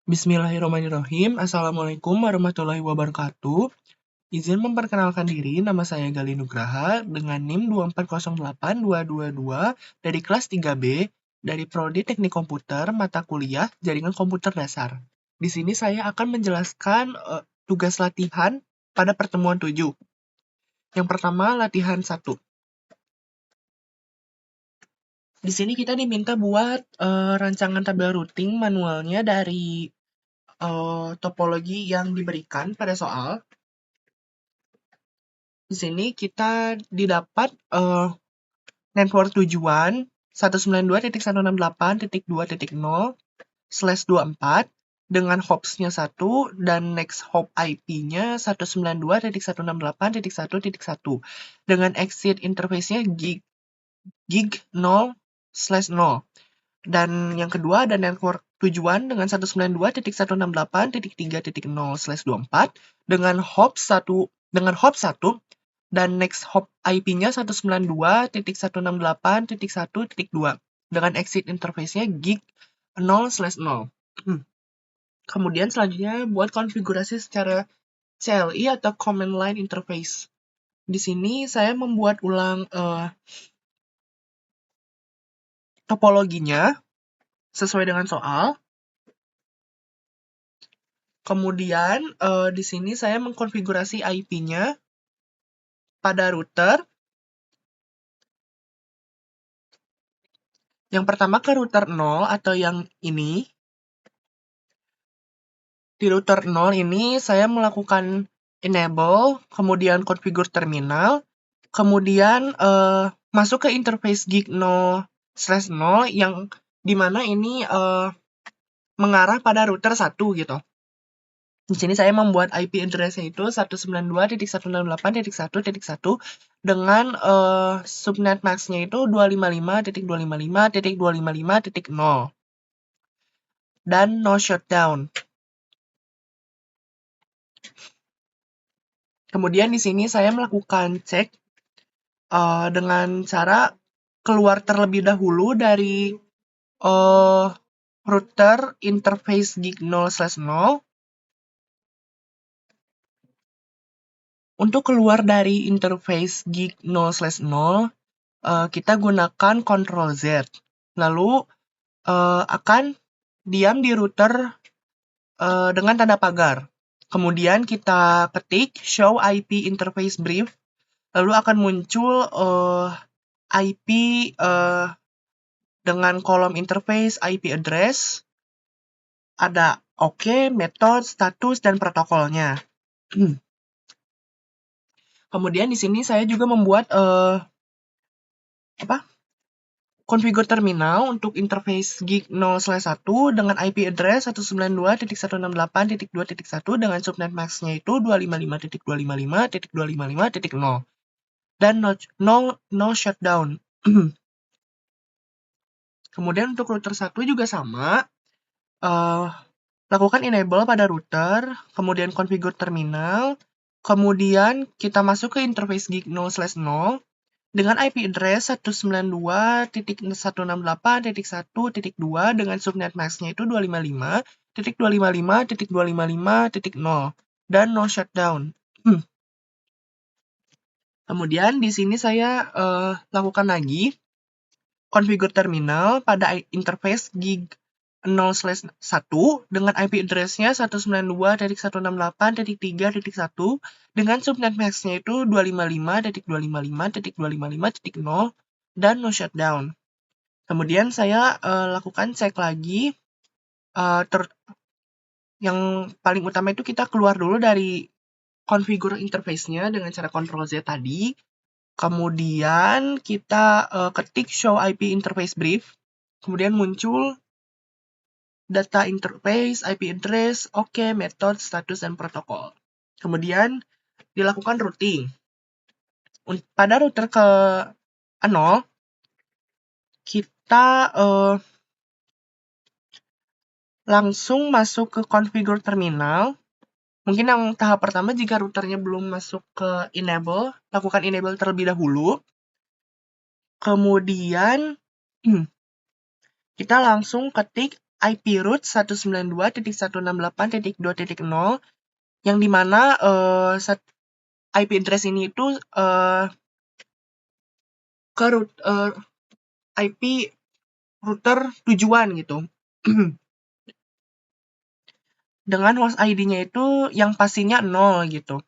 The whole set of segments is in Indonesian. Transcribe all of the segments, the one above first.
Bismillahirrahmanirrahim. Assalamualaikum warahmatullahi wabarakatuh. Izin memperkenalkan diri, nama saya Gali Nugraha dengan NIM 2408222 dari kelas 3B dari Prodi Teknik Komputer, mata kuliah Jaringan Komputer Dasar. Di sini saya akan menjelaskan tugas latihan pada pertemuan 7. Yang pertama, latihan 1. Di sini kita diminta buat rancangan tabel routing manualnya dari topologi yang diberikan pada soal. Di sini kita didapat network tujuan 192.168.2.0/24 dengan hops-nya 1 dan next hop IP-nya 192.168.1.1 dengan exit interface-nya gig 0/0. Dan yang kedua ada network tujuan dengan 192.168.3.0/24 dengan hop 1 dan next hop IP-nya 192.168.1.2 dengan exit interface-nya gig 0/0. Kemudian selanjutnya buat konfigurasi secara CLI atau Command Line Interface. Di sini saya membuat ulang topologinya sesuai dengan soal. Kemudian di sini saya mengkonfigurasi IP-nya pada router. Yang pertama ke router 0 atau yang ini. Di router 0 ini saya melakukan enable, kemudian configure terminal, kemudian masuk ke interface gig 0/0 yang dimana ini mengarah pada router 1 gitu. Di sini saya membuat IP address-nya itu 192.168.1.1 dengan subnet max-nya itu 255.255.255.0 dan no shutdown. Kemudian di sini saya melakukan cek dengan cara keluar terlebih dahulu dari router interface gig 0/0. Untuk keluar dari interface gig 0/0, kita gunakan Ctrl Z. Lalu akan diam di router dengan tanda pagar. Kemudian kita ketik show IP interface brief, lalu akan muncul IP dengan kolom interface IP address, ada OK, method, status, dan protokolnya. Kemudian di sini saya juga membuat konfigur terminal untuk interface gig 0/1 dengan IP address 192.168.2.1 dengan subnet max-nya itu 255.255.255.0 dan no shutdown. Kemudian untuk router 1 juga sama, lakukan enable pada router, kemudian konfigur terminal, kemudian kita masuk ke interface gig 0/0 dengan IP address 192.168.1.2 dengan subnet max-nya itu 255.255.255.0 dan no shutdown. Kemudian di sini saya lakukan lagi konfigur terminal pada interface gig 0/1 dengan IP address-nya 192.168.3.1 dengan subnet max-nya itu 255.255.255.0 dan no shutdown. Kemudian saya lakukan cek lagi. Yang paling utama itu kita keluar dulu dari konfigur interface-nya dengan cara Ctrl Z tadi. Kemudian kita ketik show IP interface brief. Kemudian muncul data interface, IP address, OK, method, status, dan protokol. Kemudian dilakukan routing. Pada router ke 0, kita langsung masuk ke configure terminal. Mungkin yang tahap pertama jika routernya belum masuk ke enable, lakukan enable terlebih dahulu. Kemudian kita langsung ketik IP root 192.168.2.0 yang dimana IP address ini itu ke IP router tujuan gitu. Dengan host ID-nya itu yang pastinya 0 gitu.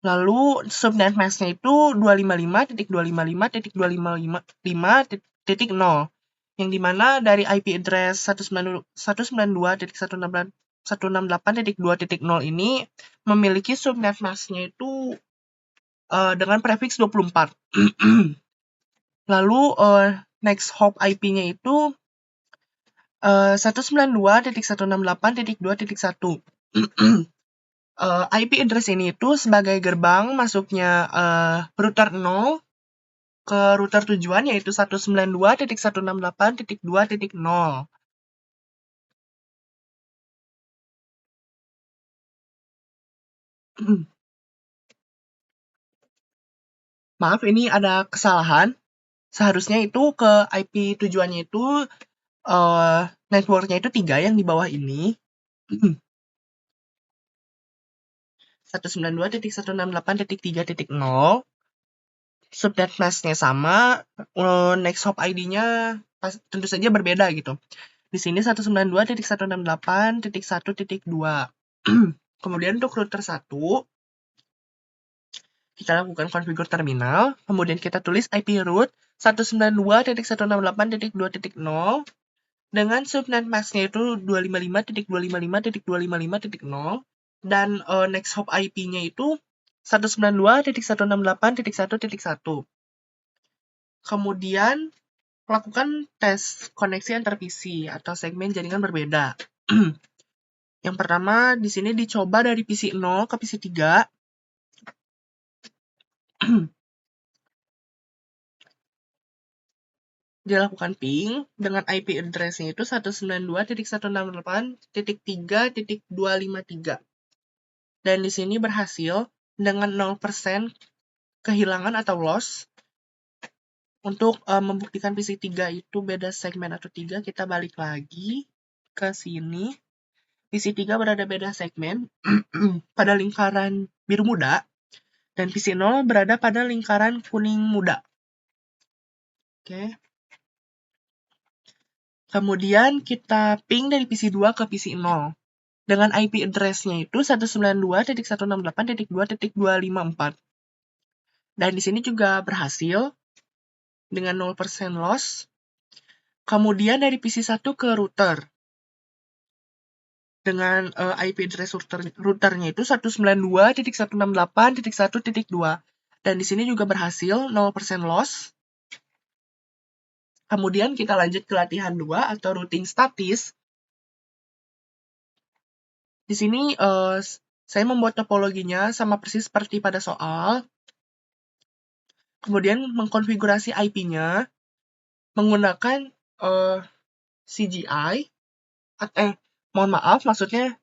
Lalu subnet mask-nya itu 255.255.255.0 yang dimana dari IP address 192.168.2.0 ini memiliki subnet mask-nya itu dengan prefiks 24. Lalu next hop IP-nya itu 192.168.2.1. IP address ini itu sebagai gerbang masuknya router 0 ke router tujuan yaitu 192.168.2.0. Maaf, ini ada kesalahan. Seharusnya itu ke IP tujuannya itu networknya itu 3 yang di bawah ini. 192.168.3.0. Subnet mask-nya sama, next hop ID-nya tentu saja berbeda gitu. Di sini 192.168.1.2. Kemudian untuk router 1, kita lakukan configure terminal, kemudian kita tulis IP root 192.168.2.0 dengan subnet mask-nya itu 255.255.255.0 dan next hop IP-nya itu 192.168.1.1. Kemudian lakukan tes koneksi antar PC atau segmen jaringan berbeda. Yang pertama di sini dicoba dari PC 0 ke PC 3. Dilakukan ping dengan IP address-nya itu 192.168.3.253. Dan di sini berhasil dengan 0% kehilangan atau loss. Untuk membuktikan PC 3 itu beda segmen atau 3, kita balik lagi ke sini. PC 3 berada beda segmen pada lingkaran biru muda, dan PC 0 berada pada lingkaran kuning muda. Oke. Kemudian kita ping dari PC 2 ke PC 0. Dengan IP address-nya itu 192.168.2.254. Dan di sini juga berhasil dengan 0% loss. Kemudian dari PC 1 ke router. Dengan IP address routernya itu 192.168.1.2. Dan di sini juga berhasil 0% loss. Kemudian kita lanjut ke latihan 2 atau routing statis. Di sini saya membuat topologinya sama persis seperti pada soal. Kemudian mengkonfigurasi IP-nya menggunakan CGI, mohon maaf, maksudnya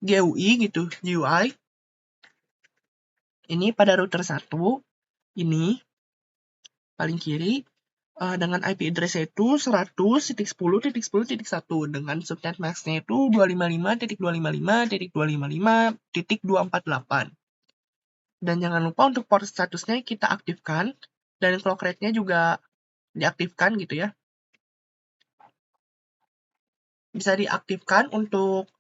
GUI gitu, GUI. Ini pada router 1, ini paling kiri, dengan IP address-nya itu 100.10.10.1 dengan subnet mask-nya itu 255.255.255.248. Dan jangan lupa untuk port statusnya kita aktifkan, dan clock rate-nya juga diaktifkan gitu ya. Bisa diaktifkan untuk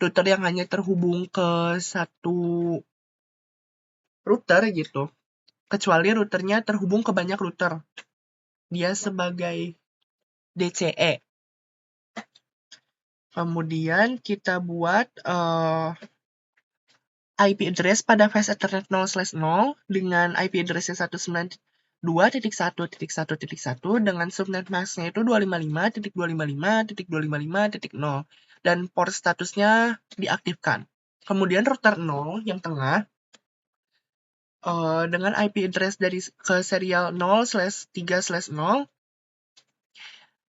router yang hanya terhubung ke satu router gitu. Kecuali routernya terhubung ke banyak router. Dia sebagai DCE. Kemudian kita buat IP address pada fast Ethernet 0/0 dengan IP address-nya 192.1.1.1 dengan subnet mask-nya itu 255.255.255.0 dan port statusnya diaktifkan. Kemudian router 0 yang tengah dengan IP address dari ke serial 0/3/0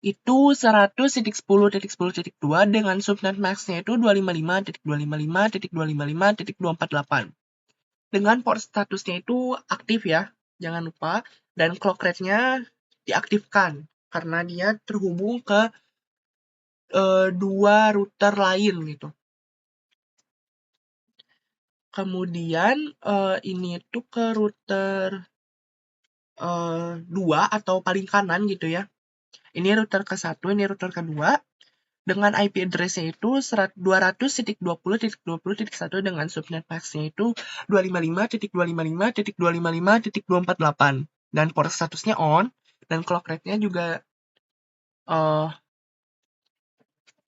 itu 100.10.10.2 dengan subnet mask-nya itu 255.255.255.248. Dengan port statusnya itu aktif ya, jangan lupa, dan clock rate-nya diaktifkan. karena dia terhubung ke dua router lain gitu. Kemudian ini tuh ke router 2 atau paling kanan gitu ya. Ini router ke-1, ini router kedua. Dengan IP address-nya itu 200.20.20.1 dengan subnet mask-nya itu 255.255.255.248. Dan port statusnya on, dan clock rate-nya juga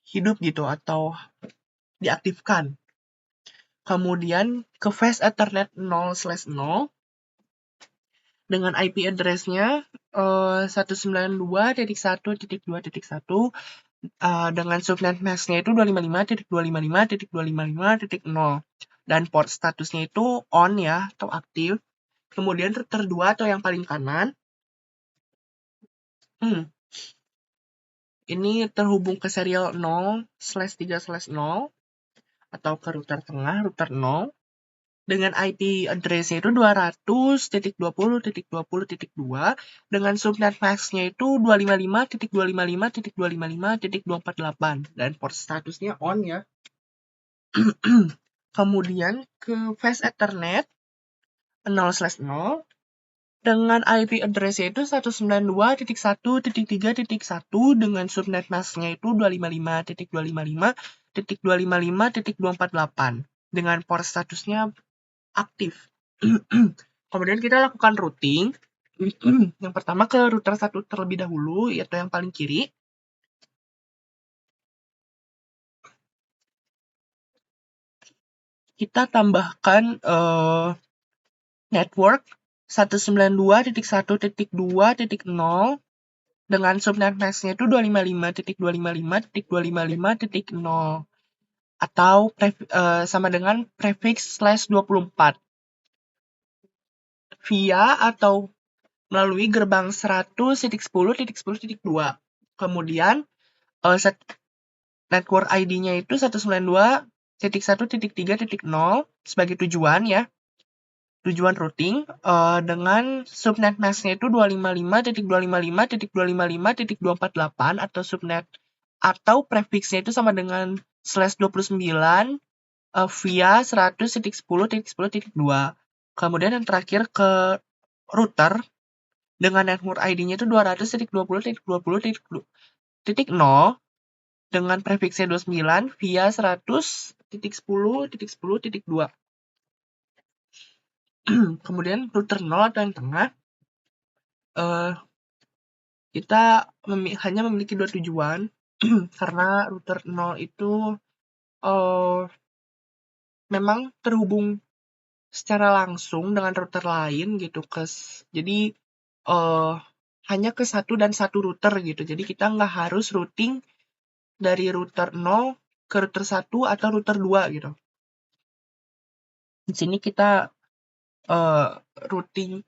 hidup gitu atau diaktifkan. Kemudian ke Fast Ethernet 0/0 dengan IP address-nya 192.1.2.1 dengan subnet mask-nya itu 255.255.255.0 dan port statusnya itu on ya atau aktif. Kemudian router 2 atau yang paling kanan ini terhubung ke serial 0/3/0 atau ke router tengah, router 0 dengan IP address-nya itu 200.20.20.2 dengan subnet mask-nya itu 255.255.255.248 dan port statusnya on ya. Kemudian ke Fast Ethernet 0/0 dengan IP address-nya itu 192.1.3.1 dengan subnet mask-nya itu 255.255.255.248 dengan port statusnya aktif. Kemudian kita lakukan routing. Yang pertama ke router 1 terlebih dahulu, yaitu yang paling kiri. Kita tambahkan network 192.1.2.0 dengan subnet mask-nya itu 255.255.255.0 atau sama dengan prefix /24 via atau melalui gerbang 100.10.10.2. Kemudian network ID-nya itu 192.1.3.0 sebagai tujuan ya. Tujuan routing dengan subnet mask-nya itu 255.255.255.248 atau subnet atau prefix-nya itu sama dengan /29 via 100.10.10.2. Kemudian yang terakhir ke router dengan network ID-nya itu 200.20.20.0 dengan prefix-nya 29 via 100.10.10.2. Kemudian router 0 atau yang tengah, kita hanya memiliki dua tujuan karena router 0 itu memang terhubung secara langsung dengan router lain gitu, jadi hanya ke satu dan satu router gitu. Jadi kita nggak harus routing dari router 0 ke router 1 atau router 2 gitu. Di sini kita routing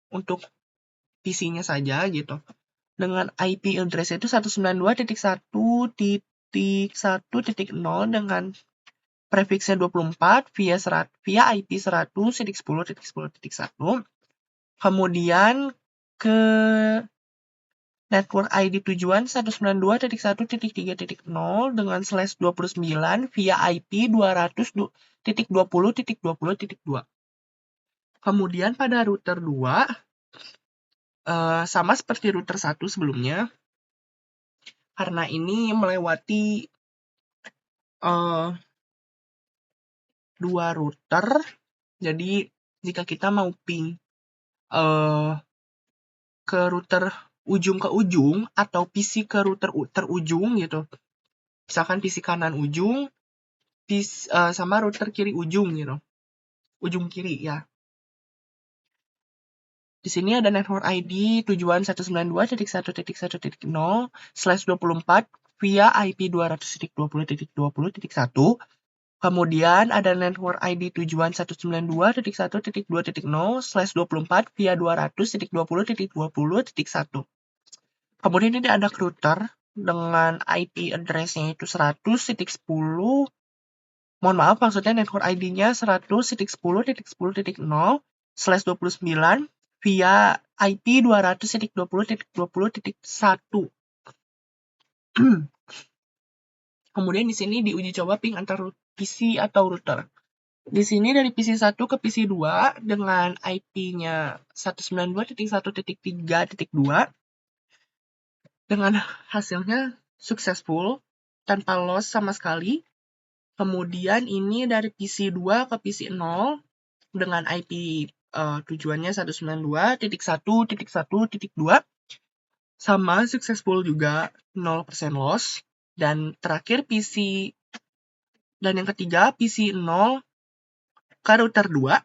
untuk PC-nya saja gitu. Dengan IP address itu 192.1.1.0 dengan prefixnya 24 via IP 100.10.10.1. Kemudian ke network ID tujuan 192.1.3.0 dengan /29 via IP 200.20.20.2. Kemudian pada router 2 sama seperti router 1 sebelumnya, karena ini melewati dua router, jadi jika kita mau ping ke router ujung ke ujung atau PC ke router terujung gitu, misalkan PC kanan ujung sama router kiri ujung gitu, ujung kiri ya. Di sini ada network ID tujuan 192.1.1.0/24 via IP 200.20.20.1. Kemudian ada network ID tujuan 192.1.2.0/24 via 200.20.20.1. Kemudian ini ada router dengan IP address-nya itu 100.10. Mohon maaf, maksudnya network ID-nya 100.10.10.0/29 via IP 200.20.20.1. Kemudian di sini diuji coba ping antar PC atau router. Di sini dari PC 1 ke PC 2 dengan IP-nya 192.1.3.2 dengan hasilnya successful tanpa loss sama sekali. Kemudian ini dari PC 2 ke PC 0 dengan IP tujuannya 192.1.1.2 sama successful juga 0% loss. Dan terakhir dan yang ketiga PC 0 ke router 2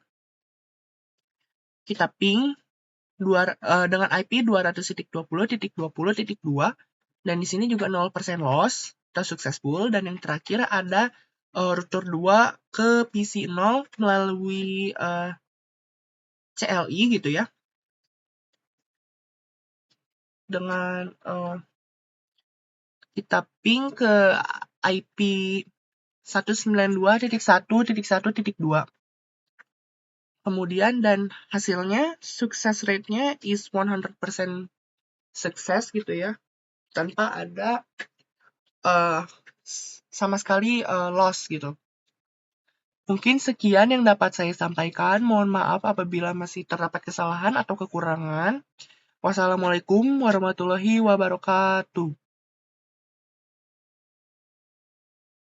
kita ping dengan IP 200.20.20.2 dan di sini juga 0% loss atau successful. Dan yang terakhir ada router 2 ke PC 0 melalui CLI gitu ya, dengan kita ping ke IP 192.1.1.2. Kemudian dan hasilnya success rate-nya is 100% success gitu ya, tanpa ada sama sekali loss gitu. Mungkin sekian yang dapat saya sampaikan. Mohon maaf apabila masih terdapat kesalahan atau kekurangan. Wassalamualaikum warahmatullahi wabarakatuh.